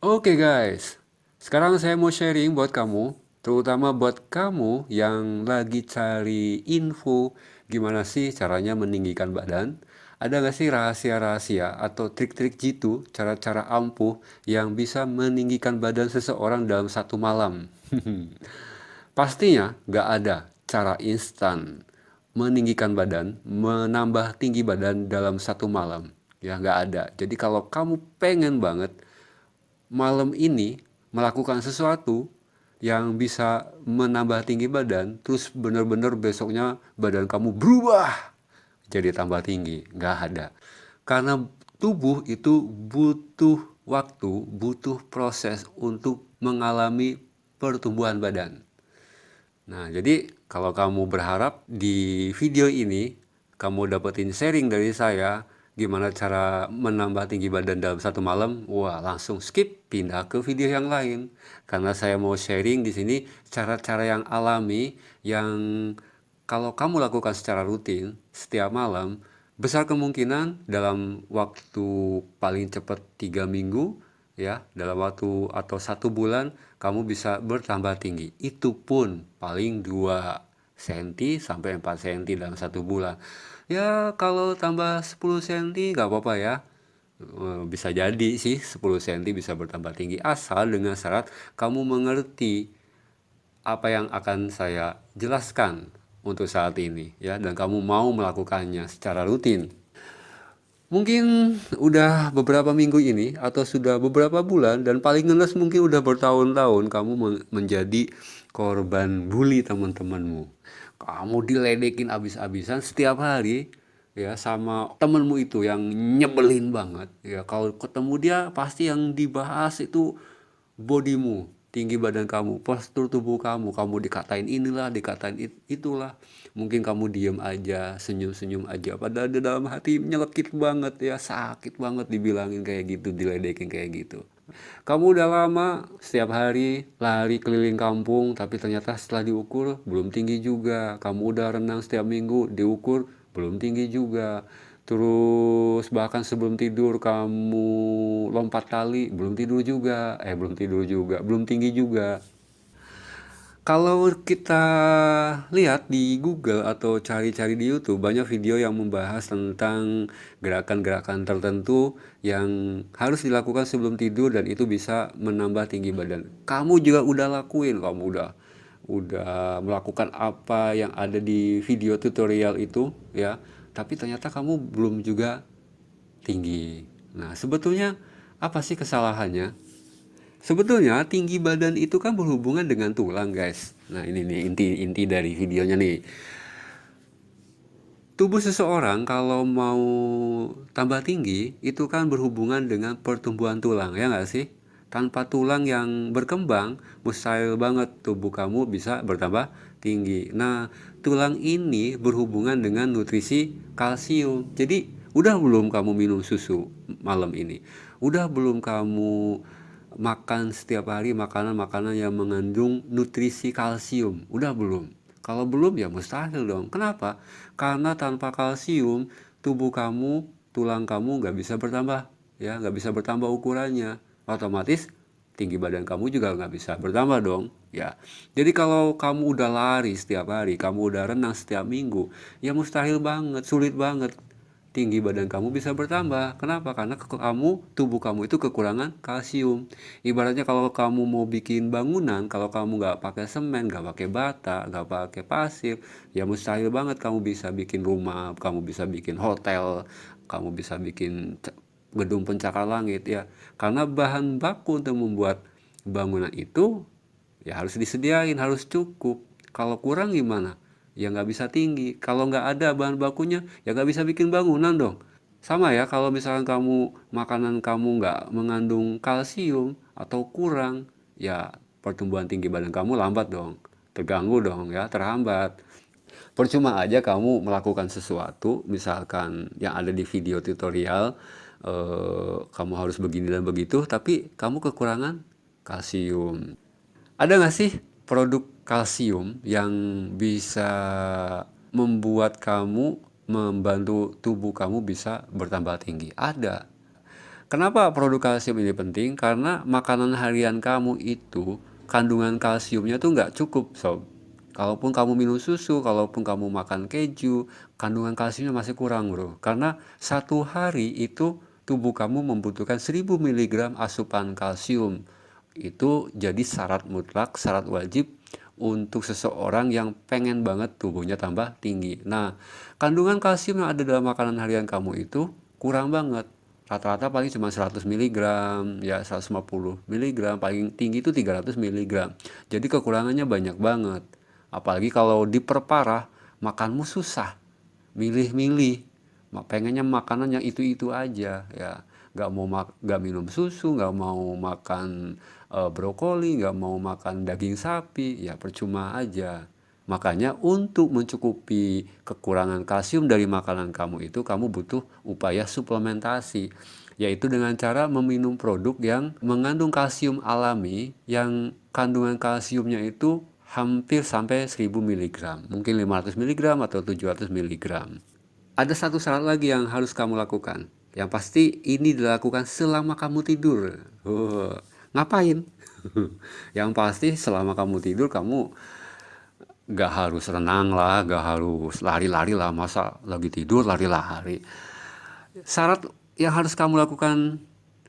Oke guys, sekarang saya mau sharing buat kamu, terutama buat kamu yang lagi cari info gimana sih caranya meninggikan badan. Ada nggak sih rahasia-rahasia atau trik-trik jitu, cara-cara ampuh yang bisa meninggikan badan seseorang dalam satu malam? Pastinya nggak ada cara instan meninggikan badan, menambah tinggi badan dalam satu malam. Ya nggak ada. Jadi kalau kamu pengen banget malam ini melakukan sesuatu yang bisa menambah tinggi badan, terus benar-benar besoknya badan kamu berubah jadi tambah tinggi, nggak ada. Karena tubuh itu butuh waktu, butuh proses untuk mengalami pertumbuhan badan. Nah, jadi kalau kamu berharap di video ini kamu dapetin sharing dari saya gimana cara menambah tinggi badan dalam satu malam, wah langsung skip pindah ke video yang lain. Karena saya mau sharing di sini cara-cara yang alami yang kalau kamu lakukan secara rutin setiap malam, besar kemungkinan dalam waktu paling cepat 3 minggu, ya dalam waktu atau 1 bulan kamu bisa bertambah tinggi, itu pun paling 2 cm sampai 4 cm dalam 1 bulan. Ya kalau tambah 10 cm gak apa-apa ya. Bisa jadi sih 10 cm bisa bertambah tinggi, asal dengan syarat kamu mengerti apa yang akan saya jelaskan untuk saat ini ya, dan kamu mau melakukannya secara rutin. Mungkin udah beberapa minggu ini atau sudah beberapa bulan dan paling ngenes mungkin udah bertahun-tahun kamu menjadi korban bully teman-temanmu. Kamu diledekin abis-abisan setiap hari ya sama temenmu itu yang nyebelin banget ya. Kalau ketemu dia pasti yang dibahas itu bodimu, tinggi badan kamu, postur tubuh kamu, kamu dikatain inilah, dikatain itulah. Mungkin kamu diem aja, senyum-senyum aja, padahal di dalam hati nyelekit banget ya, sakit banget dibilangin kayak gitu, diledekin kayak gitu. Kamu udah lama setiap hari lari keliling kampung, tapi ternyata setelah diukur belum tinggi juga. Kamu udah renang setiap minggu, diukur belum tinggi juga. Terus bahkan sebelum tidur kamu lompat tali, belum tidur juga. Belum tidur juga, belum tinggi juga. Kalau kita lihat di Google atau cari-cari di YouTube, banyak video yang membahas tentang gerakan-gerakan tertentu yang harus dilakukan sebelum tidur dan itu bisa menambah tinggi badan. Kamu juga udah lakuin, kamu udah melakukan apa yang ada di video tutorial itu ya, tapi ternyata kamu belum juga tinggi. Nah, sebetulnya apa sih kesalahannya? Sebetulnya tinggi badan itu kan berhubungan dengan tulang, guys. Nah, ini nih inti dari videonya nih. Tubuh seseorang kalau mau tambah tinggi itu kan berhubungan dengan pertumbuhan tulang, ya nggak sih? Tanpa tulang yang berkembang, mustahil banget tubuh kamu bisa bertambah tinggi. Nah, tulang ini berhubungan dengan nutrisi kalsium. Jadi, udah belum kamu minum susu malam ini? Udah belum kamu makan setiap hari makanan-makanan yang mengandung nutrisi kalsium? Udah belum? Kalau belum ya mustahil dong. Kenapa? Karena tanpa kalsium tubuh kamu, tulang kamu nggak bisa bertambah, ya nggak bisa bertambah ukurannya. Otomatis tinggi badan kamu juga nggak bisa bertambah dong. Ya, jadi kalau kamu udah lari setiap hari, kamu udah renang setiap minggu, ya mustahil banget, sulit banget tinggi badan kamu bisa bertambah. Kenapa? Karena tubuh kamu itu kekurangan kalsium. Ibaratnya kalau kamu mau bikin bangunan, kalau kamu nggak pakai semen, nggak pakai bata, nggak pakai pasir, ya mustahil banget kamu bisa bikin rumah, kamu bisa bikin hotel, kamu bisa bikin gedung pencakar langit ya. Karena bahan baku untuk membuat bangunan itu ya harus disediain, harus cukup. Kalau kurang gimana? Ya nggak bisa tinggi. Kalau nggak ada bahan bakunya, ya nggak bisa bikin bangunan dong. Sama ya, kalau misalkan makanan kamu nggak mengandung kalsium atau kurang, ya pertumbuhan tinggi badan kamu lambat dong. Terganggu dong ya, terhambat. Percuma aja kamu melakukan sesuatu, misalkan yang ada di video tutorial, kamu harus begini dan begitu, tapi kamu kekurangan kalsium. Ada nggak sih produk kalsium yang bisa membuat kamu, membantu tubuh kamu bisa bertambah tinggi? Ada. Kenapa produk kalsium ini penting? Karena makanan harian kamu itu kandungan kalsiumnya tuh nggak cukup, sob. Kalaupun kamu minum susu, kalaupun kamu makan keju, kandungan kalsiumnya masih kurang, bro. Karena satu hari itu tubuh kamu membutuhkan 1000 mg asupan kalsium. Itu jadi syarat mutlak, syarat wajib untuk seseorang yang pengen banget tubuhnya tambah tinggi. Nah, kandungan kalsium yang ada dalam makanan harian kamu itu kurang banget. Rata-rata paling cuma 100 mg, ya 150 mg, paling tinggi itu 300 mg. Jadi kekurangannya banyak banget. Apalagi kalau diperparah, makanmu susah. Milih-milih. Pengennya makanan yang itu-itu aja, ya. Nggak minum susu, nggak mau makan brokoli, nggak mau makan daging sapi, ya percuma aja. Makanya untuk mencukupi kekurangan kalsium dari makanan kamu itu, kamu butuh upaya suplementasi, yaitu dengan cara meminum produk yang mengandung kalsium alami, yang kandungan kalsiumnya itu hampir sampai 1000 mg, mungkin 500 mg atau 700 mg. Ada satu syarat lagi yang harus kamu lakukan. Yang pasti ini dilakukan selama kamu tidur. Ngapain? Yang pasti selama kamu tidur, kamu gak harus renang lah, gak harus lari-lari lah, masa lagi tidur lari-lari. Syarat yang harus kamu lakukan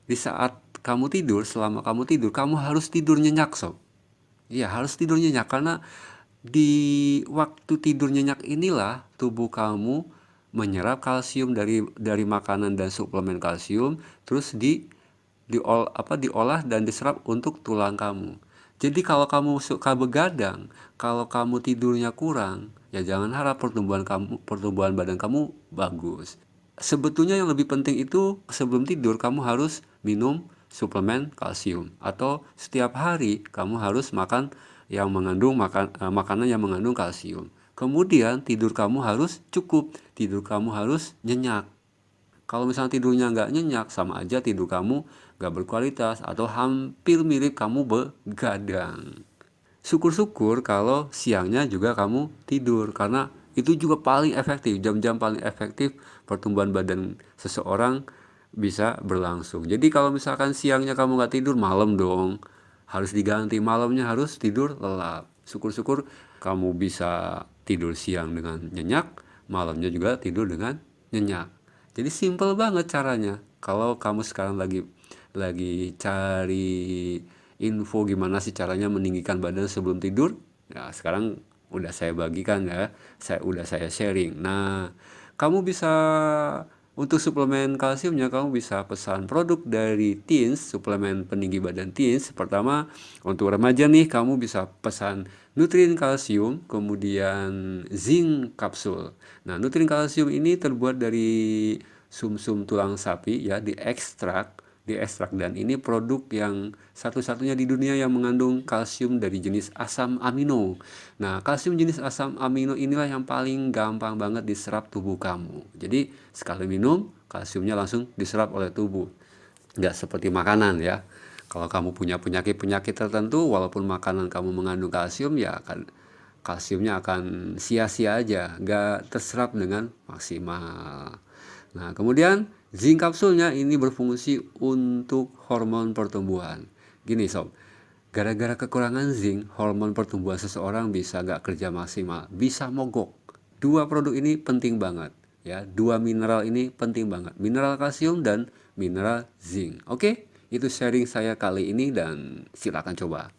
di saat kamu tidur, selama kamu tidur, kamu harus tidur nyenyak, sob. Iya, harus tidur nyenyak, karena di waktu tidur nyenyak inilah tubuh kamu menyerap kalsium dari makanan dan suplemen kalsium, terus diolah dan diserap untuk tulang kamu. Jadi kalau kamu suka begadang, kalau kamu tidurnya kurang, ya jangan harap pertumbuhan badan kamu bagus. Sebetulnya yang lebih penting itu sebelum tidur kamu harus minum suplemen kalsium, atau setiap hari kamu harus makan makanan yang mengandung kalsium. Kemudian tidur kamu harus cukup, tidur kamu harus nyenyak. Kalau misalnya tidurnya nggak nyenyak, sama aja tidur kamu nggak berkualitas atau hampir mirip kamu begadang. Syukur-syukur kalau siangnya juga kamu tidur, karena itu juga paling efektif, jam-jam paling efektif pertumbuhan badan seseorang bisa berlangsung. Jadi kalau misalkan siangnya kamu nggak tidur, malam dong harus diganti, malamnya harus tidur lelap. Syukur-syukur kamu bisa tidur siang dengan nyenyak, malamnya juga tidur dengan nyenyak. Jadi simple banget caranya. Kalau kamu sekarang lagi cari info gimana sih caranya meninggikan badan sebelum tidur, ya sekarang udah saya bagikan ya, saya sharing. Nah, kamu bisa untuk suplemen kalsiumnya, kamu bisa pesan produk dari Teens, suplemen peninggi badan Teens. Pertama, untuk remaja nih, kamu bisa pesan Nutrin Kalsium, kemudian Zinc Kapsul. Nah, Nutrin Kalsium ini terbuat dari sumsum tulang sapi, ya, diekstrak, dan ini produk yang satu-satunya di dunia yang mengandung kalsium dari jenis asam amino. Nah, kalsium jenis asam amino inilah yang paling gampang banget diserap tubuh kamu. Jadi sekali minum, kalsiumnya langsung diserap oleh tubuh. Nggak seperti makanan ya. Kalau kamu punya penyakit-penyakit tertentu, walaupun makanan kamu mengandung kalsium, ya kalsiumnya akan sia-sia aja, nggak terserap dengan maksimal. Nah, kemudian zinc kapsulnya ini berfungsi untuk hormon pertumbuhan. Gini sob, gara-gara kekurangan zinc, hormon pertumbuhan seseorang bisa gak kerja maksimal, bisa mogok. Dua produk ini penting banget, ya. Dua mineral ini penting banget, mineral kalsium dan mineral zinc. Oke, itu sharing saya kali ini dan silakan coba.